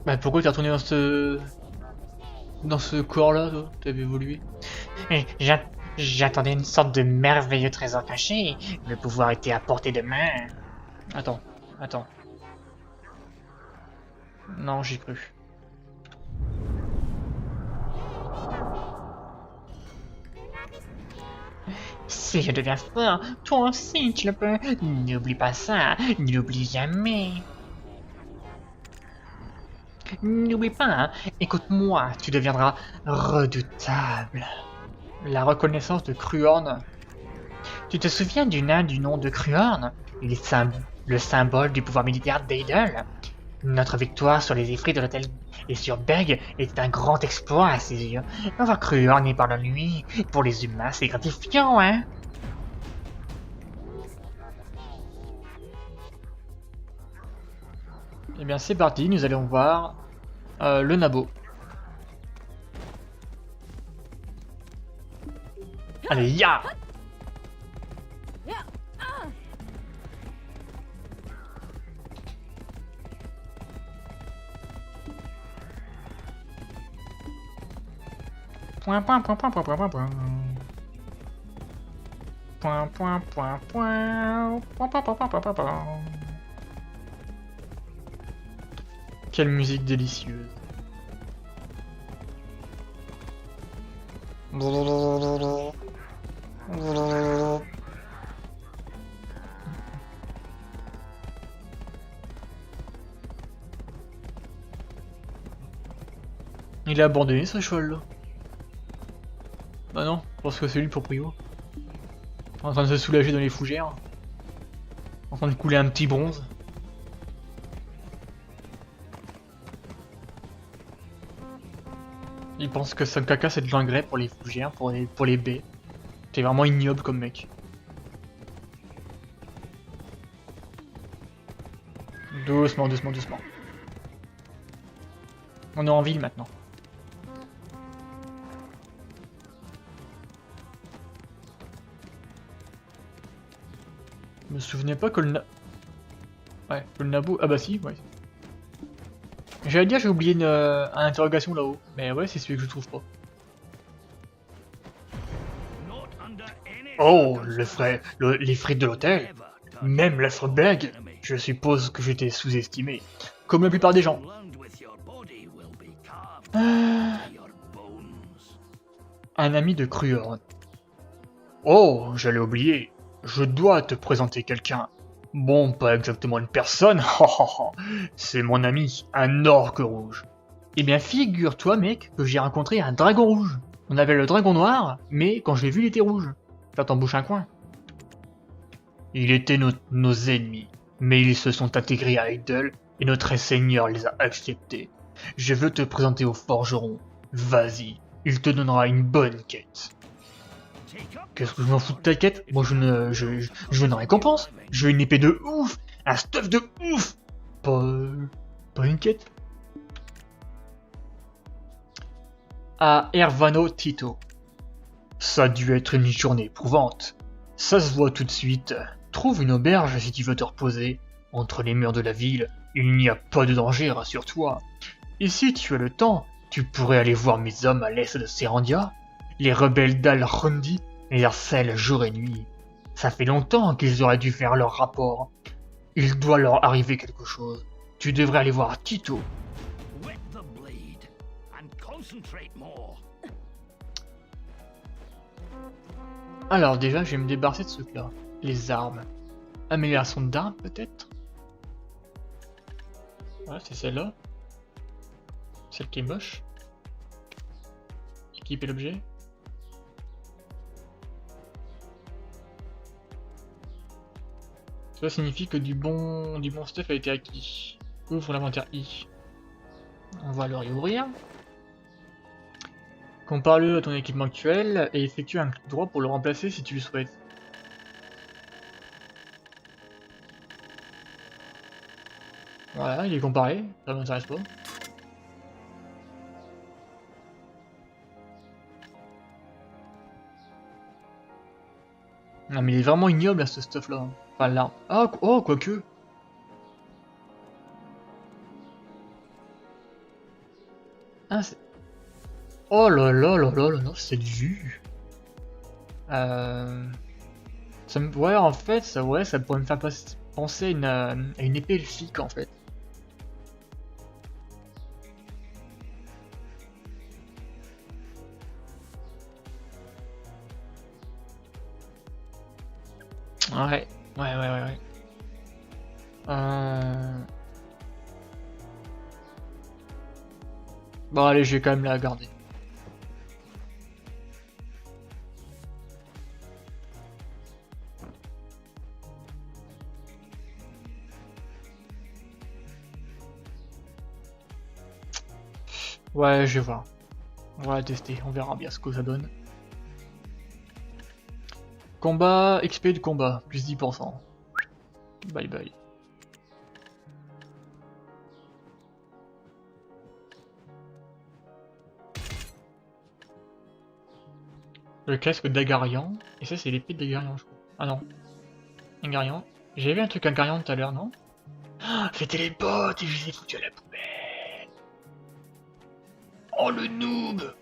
Bah pourquoi t'es retourné dans ce corps-là, toi? T'avais évolué? J'attendais une sorte de merveilleux trésor caché. Le pouvoir était à portée de main. Attends, attends. Non, j'y cru. Si je deviens fort, toi aussi tu le peux. N'oublie pas ça. N'oublie jamais. N'oublie pas, hein. Écoute-moi, tu deviendras redoutable. La reconnaissance de Cruorn. Tu te souviens du nain du nom de Cruorn? Il est le symbole du pouvoir militaire d'Eidel. Notre victoire sur les effrits de l'hôtel et sur Berg était un grand exploit à ses yeux. Avoir Cruorn et par la nuit, pour les humains, c'est gratifiant, hein? Eh bien c'est parti, nous allons voir le nabo. Allez, ya! Point, point, point, point, point, point, point, point. Point, point, point, point. Point, point, point, point, point, point, point. Quelle musique délicieuse. Il a abandonné ce cheval là. Bah non, parce que c'est lui le proprio. En train de se soulager dans les fougères. En train de couler un petit bronze. Il pense que son caca c'est de l'engrais pour les fougères, pour les baies. T'es vraiment ignoble comme mec. Doucement, doucement, doucement. On est en ville maintenant. Je me souvenais pas que Ouais, que le nabo... Ah bah si, ouais. J'allais dire j'ai oublié une interrogation là-haut. Mais ouais, c'est celui que je trouve pas. Oh, les frites de l'hôtel. Même l'effre blague. Je suppose que j'étais sous-estimé. Comme la plupart des gens. Ah, un ami de Cruorn. Oh, j'allais oublier. Je dois te présenter quelqu'un. Bon, pas exactement une personne, c'est mon ami, un orque rouge. Eh bien, figure-toi, mec, que j'ai rencontré un dragon rouge. On avait le dragon noir, mais quand je l'ai vu, il était rouge. Ça t'en bouche un coin. Il était nos ennemis, mais ils se sont intégrés à Idle et notre seigneur les a acceptés. Je veux te présenter au forgeron. Vas-y, il te donnera une bonne quête. Qu'est-ce que je m'en fous de ta quête? Moi je veux une récompense. Je veux une épée de ouf. Un stuff de ouf. Pas, pas une quête. À Ervano Tito. Ça a dû être une journée éprouvante. Ça se voit tout de suite. Trouve une auberge si tu veux te reposer. Entre les murs de la ville, il n'y a pas de danger, rassure-toi. Et si tu as le temps, tu pourrais aller voir mes hommes à l'est de Serandia. Les rebelles d'Al-Rondi les harcèlent jour et nuit. Ça fait longtemps qu'ils auraient dû faire leur rapport. Il doit leur arriver quelque chose. Tu devrais aller voir Tito. Alors déjà, je vais me débarrasser de ce truc-là. Les armes. Amélioration d'armes, peut-être? Ouais, c'est celle-là. Celle qui est moche. Équiper l'objet. Cela signifie que du bon stuff a été acquis. Ouvre l'inventaire I. On va le réouvrir. Compare-le à ton équipement actuel et effectue un clic droit pour le remplacer si tu le souhaites. Voilà, il est comparé, ça m'intéresse pas. Non mais il est vraiment ignoble à ce stuff là. Enfin là. Ah, oh, quoique. Oh là là là là là là, cette vue. Ouais, en fait, ça pourrait me faire penser à une épée elfique, en fait. Ouais, ouais. Bon, allez, je vais quand même la garder. Ouais, je vais voir. On va la tester, on verra bien ce que ça donne. Combat, XP de combat, plus 10%. Bye bye. Le casque d'Agarian, et ça c'est l'épée d'Agarian je crois. Ah non. Agarian. J'ai vu un truc Agarian tout à l'heure, non? Ah, c'était les bottes et je les ai foutus à la poubelle. Oh le noob!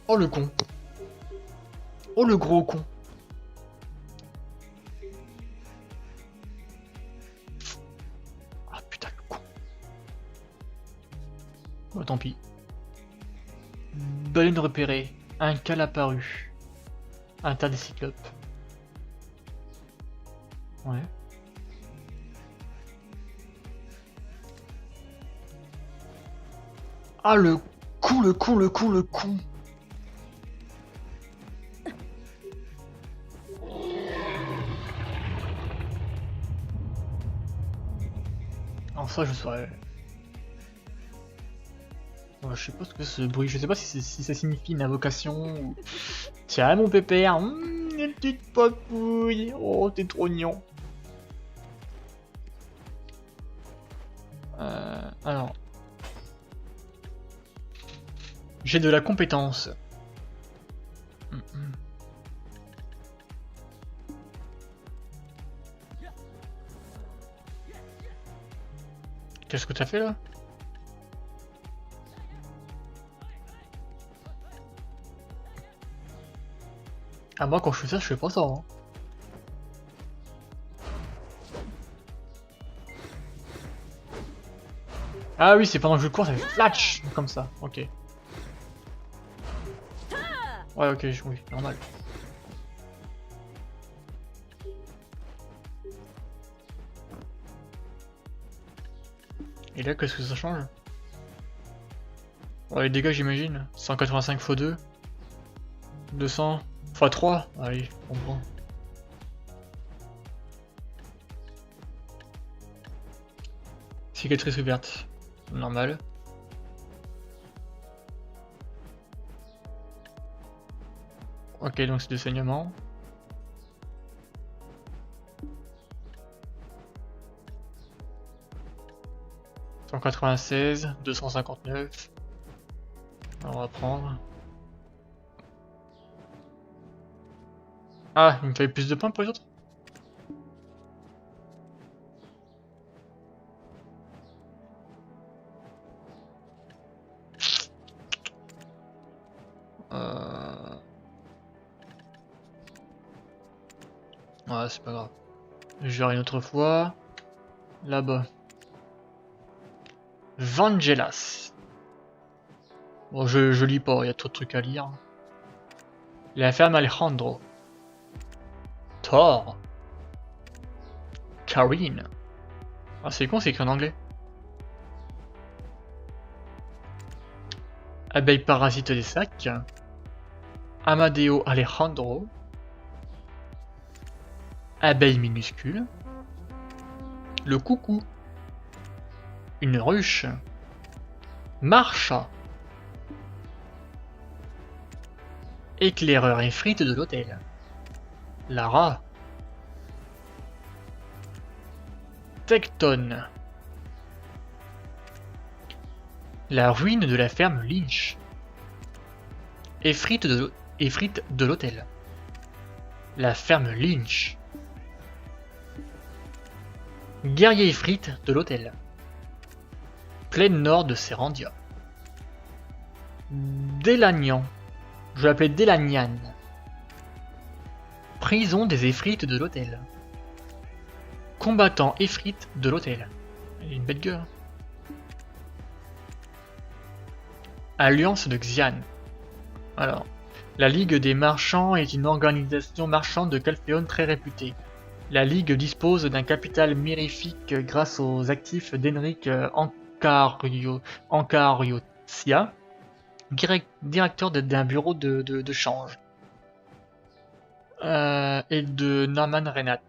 Oh le con. Oh le gros con. Ah putain le con. Bon tant pis. Baleine repérée. Un cal apparu. Un tas de cyclopes. Ouais. Ah le con, le con, le con, le con. Alors ça je saurais. Ouais, je sais pas ce que c'est ce bruit, je sais pas si ça signifie une invocation ou... Tiens mon pépère, une petite papouille, oh t'es trop mignon. Alors... J'ai de la compétence. Qu'est-ce que t'as fait là? Ah moi quand je fais ça, je fais pas ça. Hein. Ah oui, c'est pendant que je cours, ça fait flatch comme ça. Ok. Ouais, ok, oui, normal. Et là, qu'est-ce que ça change? Ouais, les dégâts, j'imagine. 185 x 2. 200 x 3. Allez, je comprends. Cicatrice ouverte. Normal. Ok, donc c'est du saignement. « 196, 259. On va prendre. Ah, il me fallait plus de points pour les autres? Ouais, c'est pas grave. Je verrai une autre fois. Là-bas. Vangelas. Bon, je lis pas, il y a trop de trucs à lire. La ferme Alejandro. Thor. Karine. Ah, c'est con, c'est écrit en anglais. Abeille parasite des sacs. Amadeo Alejandro. Abeille minuscule. Le coucou. Une ruche. Marcha. Éclaireur et frite de l'hôtel. Lara. Tecton. La ruine de la ferme Lynch. Effrite de l'hôtel. La ferme Lynch. Guerrier Ifrit de l'hôtel. Plaine nord de Serandia. Délagnan. Je vais l'appeler Délagnan. Prison des Ifrites de l'hôtel. Combattant Ifrit de l'hôtel. Il a une bête gueule. Alliance de Xian. Alors, la Ligue des Marchands est une organisation marchande de Calphéon très réputée. La Ligue dispose d'un capital mirifique grâce aux actifs d'Henrik Ancariotia, directeur d'un bureau de change, et de Norman Renat,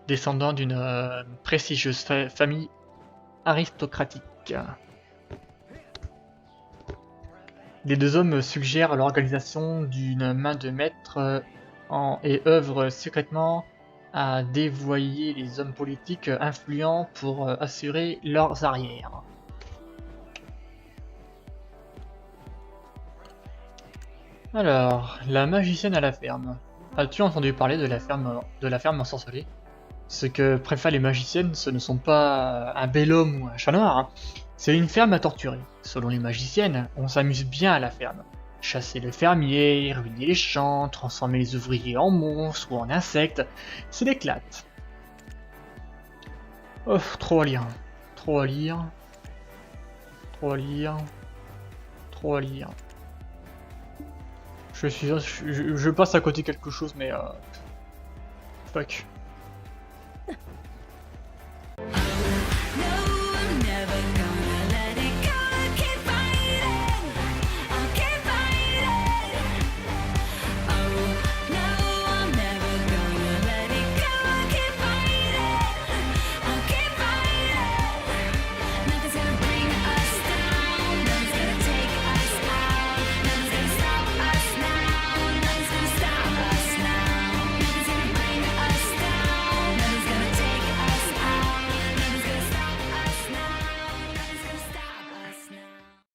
descendant d'une prestigieuse famille aristocratique. Les deux hommes suggèrent l'organisation d'une main de maître et œuvrent secrètement à dévoyer les hommes politiques influents pour assurer leurs arrières. Alors, la magicienne à la ferme. As-tu entendu parler de la ferme ensorcelée? Ce que préfèrent les magiciennes, ce ne sont pas un bel homme ou un chat noir, hein. C'est une ferme à torturer. Selon les magiciennes, on s'amuse bien à la ferme. Chasser le fermier, ruiner les champs, transformer les ouvriers en monstres ou en insectes, c'est l'éclate. Oh, trop à lire. Trop à lire. Trop à lire. Trop à lire. Je passe à côté quelque chose, mais fuck.